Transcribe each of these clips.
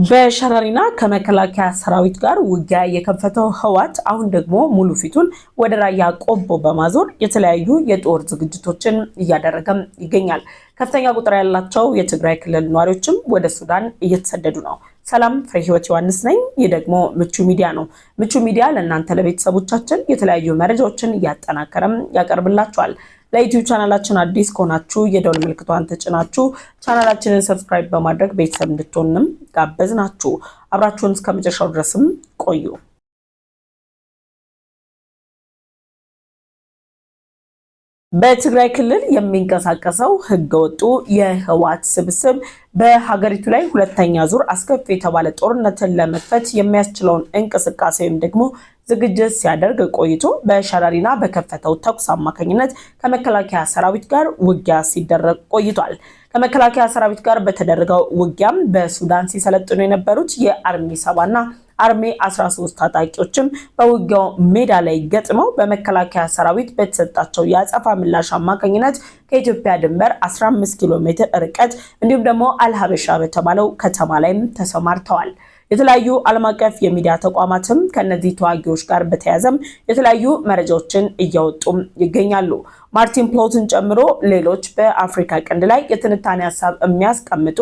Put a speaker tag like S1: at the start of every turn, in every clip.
S1: በሸረሪና ከመከላከያ ሰራዊት ጋር ውጊያ የከፈተው ህወሓት አሁን ደግሞ ሙሉ ፊቱን ወደ ራያ ቆቦ በማዞር የተለያዩ የጦር ዝግጅቶችን እያደረገ ይገኛል። ከፍተኛ ቁጥር ያላቸው የትግራይ ክልል ነዋሪዎችም ወደ ሱዳን እየተሰደዱ ነው። ሰላም ፍሬ ህይወት ዮሐንስ ነኝ። ይህ ደግሞ ምቹ ሚዲያ ነው። ምቹ ሚዲያ ለእናንተ ለቤተሰቦቻችን የተለያዩ መረጃዎችን እያጠናከረም ያቀርብላችኋል። ለዩቲዩብ ቻናላችን አዲስ ከሆናችሁ የደወል ምልክቷን ተጭናችሁ ቻናላችንን ሰብስክራይብ በማድረግ ቤተሰብ እንድትሆንም ጋበዝናችሁ። አብራችሁን እስከ መጨረሻው ድረስም ቆዩ። በትግራይ ክልል የሚንቀሳቀሰው ህገወጡ የህወሓት ስብስብ በሀገሪቱ ላይ ሁለተኛ ዙር አስከፊ የተባለ ጦርነትን ለመክፈት የሚያስችለውን እንቅስቃሴ ወይም ደግሞ ዝግጅት ሲያደርግ ቆይቶ በሸረሪና በከፈተው ተኩስ አማካኝነት ከመከላከያ ሰራዊት ጋር ውጊያ ሲደረግ ቆይቷል። ከመከላከያ ሰራዊት ጋር በተደረገው ውጊያም በሱዳን ሲሰለጥኑ የነበሩት የአርሚ 7 እና አርሚ 13 ታጣቂዎችም በውጊያው ሜዳ ላይ ገጥመው በመከላከያ ሰራዊት በተሰጣቸው የአጸፋ ምላሽ አማካኝነት ከኢትዮጵያ ድንበር 15 ኪሎ ሜትር ርቀት እንዲሁም ደግሞ አልሀበሻ በተባለው ከተማ ላይም ተሰማርተዋል። የተለያዩ ዓለም አቀፍ የሚዲያ ተቋማትም ከነዚህ ተዋጊዎች ጋር በተያያዘም የተለያዩ መረጃዎችን እያወጡ ይገኛሉ። ማርቲን ፕሎትን ጨምሮ ሌሎች በአፍሪካ ቀንድ ላይ የትንታኔ ሀሳብ የሚያስቀምጡ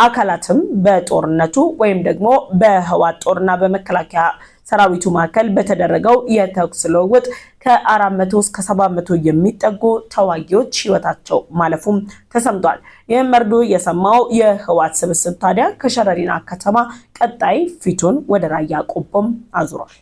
S1: አካላትም በጦርነቱ ወይም ደግሞ በህወሓት ጦርና በመከላከያ ሰራዊቱ መካከል በተደረገው የተኩስ ልውውጥ ከ400 እስከ 700 የሚጠጉ ተዋጊዎች ህይወታቸው ማለፉም ተሰምቷል። ይህም መርዶ የሰማው የህወሓት ስብስብ ታዲያ ከሸረሪና ከተማ ቀጣይ ፊቱን ወደ ራያ ቆቦም አዙሯል።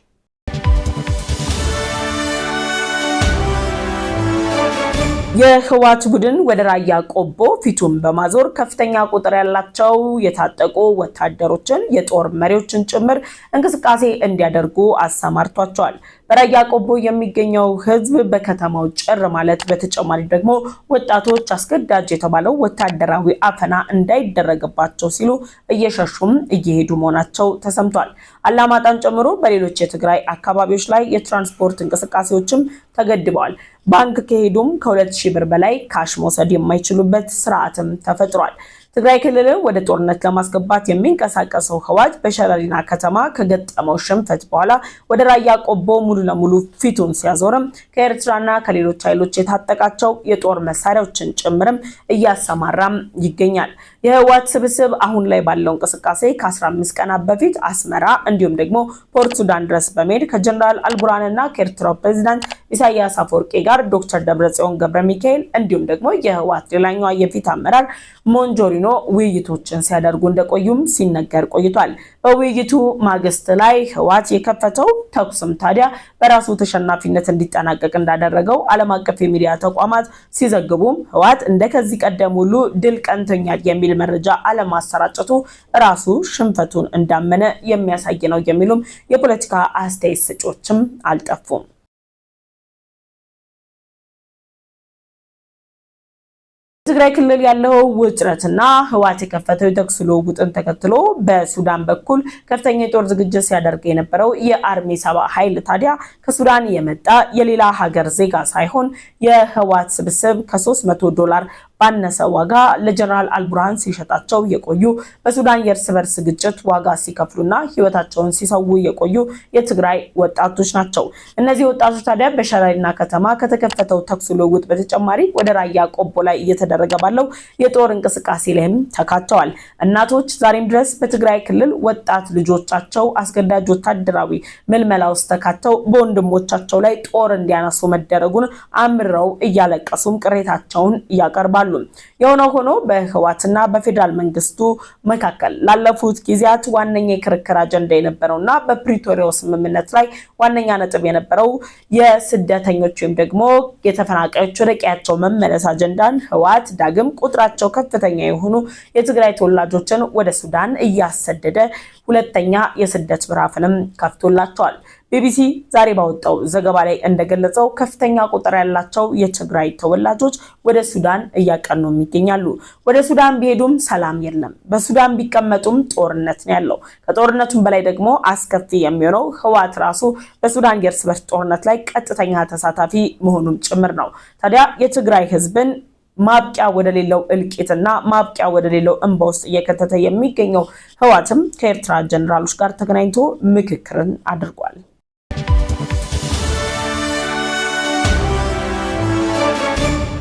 S1: የህወሓት ቡድን ወደ ራያ ቆቦ ፊቱን በማዞር ከፍተኛ ቁጥር ያላቸው የታጠቁ ወታደሮችን የጦር መሪዎችን ጭምር እንቅስቃሴ እንዲያደርጉ አሰማርቷቸዋል። በራያ ቆቦ የሚገኘው ህዝብ በከተማው ጭር ማለት በተጨማሪ ደግሞ ወጣቶች አስገዳጅ የተባለው ወታደራዊ አፈና እንዳይደረግባቸው ሲሉ እየሸሹም እየሄዱ መሆናቸው ተሰምቷል። አላማጣን ጨምሮ በሌሎች የትግራይ አካባቢዎች ላይ የትራንስፖርት እንቅስቃሴዎችም ተገድበዋል። ባንክ ከሄዱም ከ2000 ብር በላይ ካሽ መውሰድ የማይችሉበት ስርዓትም ተፈጥሯል። ትግራይ ክልል ወደ ጦርነት ለማስገባት የሚንቀሳቀሰው ህወሓት በሸረሪና ከተማ ከገጠመው ሽንፈት በኋላ ወደ ራያ ቆቦ ሙሉ ለሙሉ ፊቱን ሲያዞርም ከኤርትራና ከሌሎች ኃይሎች የታጠቃቸው የጦር መሳሪያዎችን ጭምርም እያሰማራም ይገኛል። የህወሓት ስብስብ አሁን ላይ ባለው እንቅስቃሴ ከ15 ቀናት በፊት አስመራ እንዲሁም ደግሞ ፖርት ሱዳን ድረስ በመሄድ ከጀነራል አልቡርሃንና ከኤርትራው ፕሬዝዳንት ኢሳያስ አፈወርቂ ጋር ዶክተር ደብረጽዮን ገብረሚካኤል እንዲሁም ደግሞ የህወሓት ሌላኛው የፊት አመራር ሞንጆሪኖ ውይይቶችን ሲያደርጉ እንደቆዩም ሲነገር ቆይቷል። በውይይቱ ማግስት ላይ ህወሓት የከፈተው ተኩስም ታዲያ በራሱ ተሸናፊነት እንዲጠናቀቅ እንዳደረገው ዓለም አቀፍ የሚዲያ ተቋማት ሲዘግቡም ህወሓት እንደከዚህ ቀደም ሁሉ ድል ቀንቶኛል የሚል መረጃ አለማሰራጨቱ ራሱ ሽንፈቱን እንዳመነ የሚያሳይ ነው የሚሉም የፖለቲካ አስተያየት ሰጪዎችም አልጠፉም። ትግራይ ክልል ያለው ውጥረትና ህወሓት የከፈተው የተኩስ ልውውጥን ተከትሎ በሱዳን በኩል ከፍተኛ የጦር ዝግጅት ሲያደርግ የነበረው የአርሚ 7 ኃይል ታዲያ ከሱዳን የመጣ የሌላ ሀገር ዜጋ ሳይሆን የህወሓት ስብስብ $300 ባነሰ ዋጋ ለጀነራል አልቡርሃን ሲሸጣቸው የቆዩ በሱዳን የእርስ በርስ ግጭት ዋጋ ሲከፍሉና ህይወታቸውን ሲሰው የቆዩ የትግራይ ወጣቶች ናቸው። እነዚህ ወጣቶች ታዲያ በሸረሪና ከተማ ከተከፈተው ተኩስ ልውውጥ በተጨማሪ ወደ ራያ ቆቦ ላይ እየተደረገ ባለው የጦር እንቅስቃሴ ላይም ተካተዋል። እናቶች ዛሬም ድረስ በትግራይ ክልል ወጣት ልጆቻቸው አስገዳጅ ወታደራዊ ምልመላ ውስጥ ተካተው በወንድሞቻቸው ላይ ጦር እንዲያነሱ መደረጉን አምረው እያለቀሱም ቅሬታቸውን ያቀርባሉ። የሆነ ሆኖ በህወሓትና በፌደራል መንግስቱ መካከል ላለፉት ጊዜያት ዋነኛ የክርክር አጀንዳ የነበረውና በፕሪቶሪያው ስምምነት ላይ ዋነኛ ነጥብ የነበረው የስደተኞች ወይም ደግሞ የተፈናቃዮች ወደ ቀያቸው መመለስ አጀንዳን ህወሓት ዳግም ቁጥራቸው ከፍተኛ የሆኑ የትግራይ ተወላጆችን ወደ ሱዳን እያሰደደ ሁለተኛ የስደት ምዕራፍንም ከፍቶላቸዋል። ቢቢሲ ዛሬ ባወጣው ዘገባ ላይ እንደገለጸው ከፍተኛ ቁጥር ያላቸው የትግራይ ተወላጆች ወደ ሱዳን እያቀኑ ይገኛሉ። ወደ ሱዳን ቢሄዱም ሰላም የለም፣ በሱዳን ቢቀመጡም ጦርነት ነው ያለው። ከጦርነቱም በላይ ደግሞ አስከፊ የሚሆነው ህወሓት ራሱ በሱዳን የእርስ በርስ ጦርነት ላይ ቀጥተኛ ተሳታፊ መሆኑም ጭምር ነው። ታዲያ የትግራይ ህዝብን ማብቂያ ወደሌለው እልቂትና ማብቂያ ወደሌለው እንባ ውስጥ እየከተተ የሚገኘው ህወሓትም ከኤርትራ ጀነራሎች ጋር ተገናኝቶ ምክክርን አድርጓል።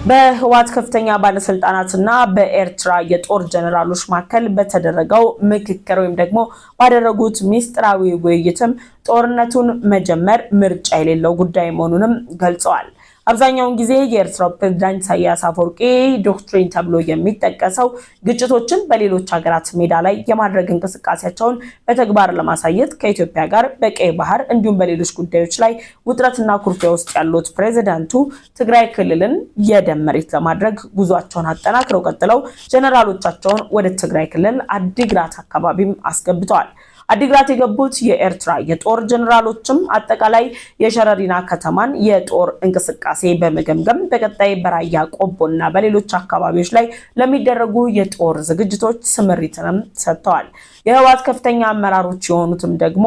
S1: በህወሓት ከፍተኛ ባለስልጣናትና በኤርትራ የጦር ጀነራሎች መካከል በተደረገው ምክክር ወይም ደግሞ ባደረጉት ሚስጥራዊ ውይይትም ጦርነቱን መጀመር ምርጫ የሌለው ጉዳይ መሆኑንም ገልጸዋል። አብዛኛውን ጊዜ የኤርትራው ፕሬዝዳንት ኢሳያስ አፈወርቂ ዶክትሪን ተብሎ የሚጠቀሰው ግጭቶችን በሌሎች ሀገራት ሜዳ ላይ የማድረግ እንቅስቃሴያቸውን በተግባር ለማሳየት ከኢትዮጵያ ጋር በቀይ ባህር እንዲሁም በሌሎች ጉዳዮች ላይ ውጥረትና ኩርፊያ ውስጥ ያሉት ፕሬዝዳንቱ ትግራይ ክልልን የደም መሬት ለማድረግ ጉዟቸውን አጠናክረው ቀጥለው ጀነራሎቻቸውን ወደ ትግራይ ክልል አዲግራት አካባቢም አስገብተዋል። አዲግራት የገቡት የኤርትራ የጦር ጀነራሎችም አጠቃላይ የሸረሪና ከተማን የጦር እንቅስቃሴ በመገምገም በቀጣይ በራያ ቆቦና በሌሎች አካባቢዎች ላይ ለሚደረጉ የጦር ዝግጅቶች ስምሪትንም ሰጥተዋል። የህወሓት ከፍተኛ አመራሮች የሆኑትም ደግሞ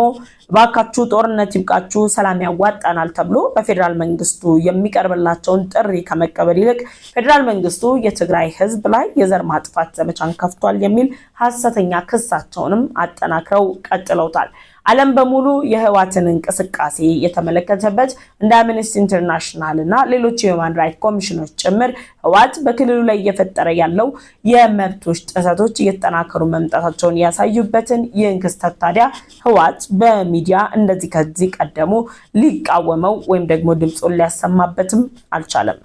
S1: ባካችሁ ጦርነት ይብቃችሁ፣ ሰላም ያዋጣናል ተብሎ በፌደራል መንግስቱ የሚቀርብላቸውን ጥሪ ከመቀበል ይልቅ ፌደራል መንግስቱ የትግራይ ህዝብ ላይ የዘር ማጥፋት ዘመቻን ከፍቷል የሚል ሐሰተኛ ክሳቸውንም አጠናክረው ቀጥለውታል። ዓለም በሙሉ የህወሓትን እንቅስቃሴ የተመለከተበት እንደ አምነስቲ ኢንተርናሽናል እና ሌሎች የሁማን ራይት ኮሚሽኖች ጭምር ህወሓት በክልሉ ላይ እየፈጠረ ያለው የመብቶች ጥሰቶች እየተጠናከሩ መምጣታቸውን ያሳዩበትን ይህን ክስተት ታዲያ ህወሓት በሚዲያ እንደዚህ ከዚህ ቀደሙ ሊቃወመው ወይም ደግሞ ድምፁን ሊያሰማበትም አልቻለም።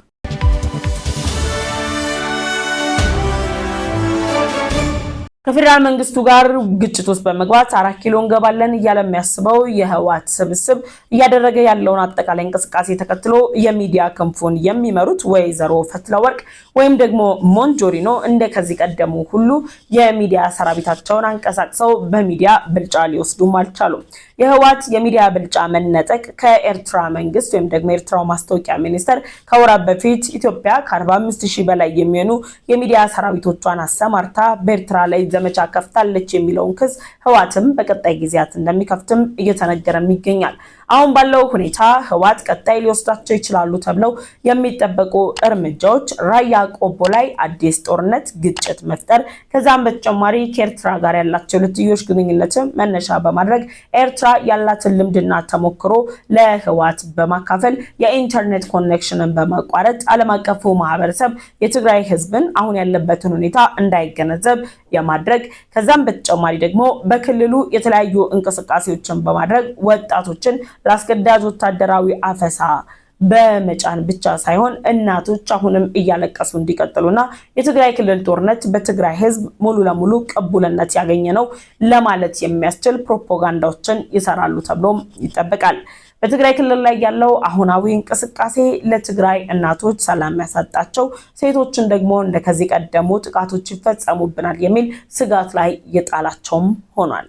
S1: ከፌደራል መንግስቱ ጋር ግጭት ውስጥ በመግባት 4 ኪሎ እንገባለን እያለ የሚያስበው የህወሓት ስብስብ እያደረገ ያለውን አጠቃላይ እንቅስቃሴ ተከትሎ የሚዲያ ክንፉን የሚመሩት ወይዘሮ ፈትለወርቅ ወይም ደግሞ ሞንጆሪኖ እንደ ከዚህ ቀደሙ ሁሉ የሚዲያ ሰራዊታቸውን አንቀሳቅሰው በሚዲያ ብልጫ ሊወስዱም አልቻሉም። የህወሓት የሚዲያ ብልጫ መነጠቅ ከኤርትራ መንግስት ወይም ደግሞ ኤርትራው ማስታወቂያ ሚኒስተር ከወራት በፊት ኢትዮጵያ ከ45000 በላይ የሚሆኑ የሚዲያ ሰራዊቶቿን አሰማርታ በኤርትራ ላይ ዘመቻ ከፍታለች የሚለውን ክስ ህወሓትም በቀጣይ ጊዜያት እንደሚከፍትም እየተነገረም ይገኛል። አሁን ባለው ሁኔታ ህወሓት ቀጣይ ሊወስዳቸው ይችላሉ ተብለው የሚጠበቁ እርምጃዎች ራያ ቆቦ ላይ አዲስ ጦርነት ግጭት መፍጠር፣ ከዛም በተጨማሪ ከኤርትራ ጋር ያላቸው ልትዮሽ ግንኙነትን መነሻ በማድረግ ኤርትራ ያላትን ልምድና ተሞክሮ ለህወሓት በማካፈል የኢንተርኔት ኮኔክሽንን በማቋረጥ ዓለም አቀፉ ማህበረሰብ የትግራይ ህዝብን አሁን ያለበትን ሁኔታ እንዳይገነዘብ የማድረግ ከዛም በተጨማሪ ደግሞ በክልሉ የተለያዩ እንቅስቃሴዎችን በማድረግ ወጣቶችን ለአስገዳጅ ወታደራዊ አፈሳ በመጫን ብቻ ሳይሆን እናቶች አሁንም እያለቀሱ እንዲቀጥሉና የትግራይ ክልል ጦርነት በትግራይ ህዝብ ሙሉ ለሙሉ ቅቡልነት ያገኘ ነው ለማለት የሚያስችል ፕሮፓጋንዳዎችን ይሰራሉ ተብሎም ይጠበቃል። በትግራይ ክልል ላይ ያለው አሁናዊ እንቅስቃሴ ለትግራይ እናቶች ሰላም ያሳጣቸው፣ ሴቶችን ደግሞ እንደከዚህ ቀደሙ ጥቃቶች ይፈጸሙብናል የሚል ስጋት ላይ የጣላቸውም ሆኗል።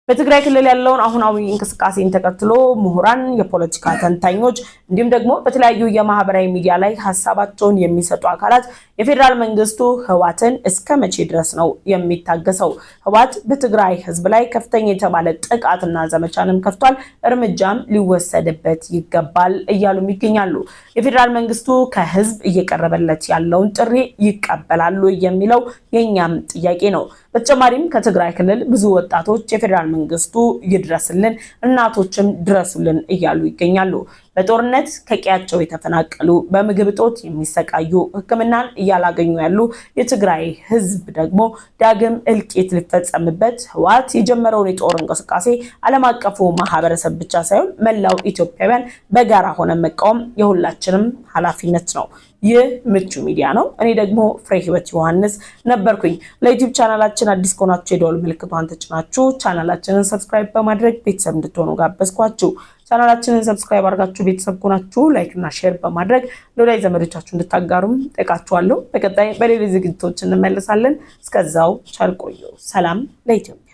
S1: በትግራይ ክልል ያለውን አሁናዊ እንቅስቃሴን ተከትሎ ምሁራን፣ የፖለቲካ ተንታኞች እንዲሁም ደግሞ በተለያዩ የማህበራዊ ሚዲያ ላይ ሐሳባቸውን የሚሰጡ አካላት የፌደራል መንግስቱ ህወሓትን እስከ መቼ ድረስ ነው የሚታገሰው? ህወሓት በትግራይ ህዝብ ላይ ከፍተኛ የተባለ ጥቃትና ዘመቻንም ከፍቷል፣ እርምጃም ሊወሰድበት ይገባል እያሉም ይገኛሉ። የፌደራል መንግስቱ ከህዝብ እየቀረበለት ያለውን ጥሪ ይቀበላሉ የሚለው የኛም ጥያቄ ነው። በተጨማሪም ከትግራይ ክልል ብዙ ወጣቶች የፌደራል መንግስቱ ይድረስልን፣ እናቶችም ድረሱልን እያሉ ይገኛሉ። በጦርነት ከቀያቸው የተፈናቀሉ፣ በምግብ እጦት የሚሰቃዩ፣ ሕክምናን እያላገኙ ያሉ የትግራይ ህዝብ ደግሞ ዳግም እልቂት ሊፈጸምበት ህወሓት የጀመረውን የጦር እንቅስቃሴ ዓለም አቀፉ ማህበረሰብ ብቻ ሳይሆን መላው ኢትዮጵያውያን በጋራ ሆነ መቃወም የሁላችንም ኃላፊነት ነው። ይህ ምቹ ሚዲያ ነው። እኔ ደግሞ ፍሬ ህይወት ዮሐንስ ነበርኩኝ። ለዩቲዩብ ቻናላችን አዲስ ከሆናችሁ የደወል ምልክቷን ተጭናችሁ ቻናላችንን ሰብስክራይብ በማድረግ ቤተሰብ እንድትሆኑ ጋበዝኳችሁ። ቻናላችንን ሰብስክራይብ አድርጋችሁ ቤተሰብ ከሆናችሁ ላይክ እና ሼር በማድረግ ለወዳጅ ዘመዶቻችሁ እንድታጋሩም ጠይቃችኋለሁ። በቀጣይ በሌሎች ዝግጅቶች እንመለሳለን። እስከዛው ቸር ቆዩ። ሰላም ለኢትዮጵያ።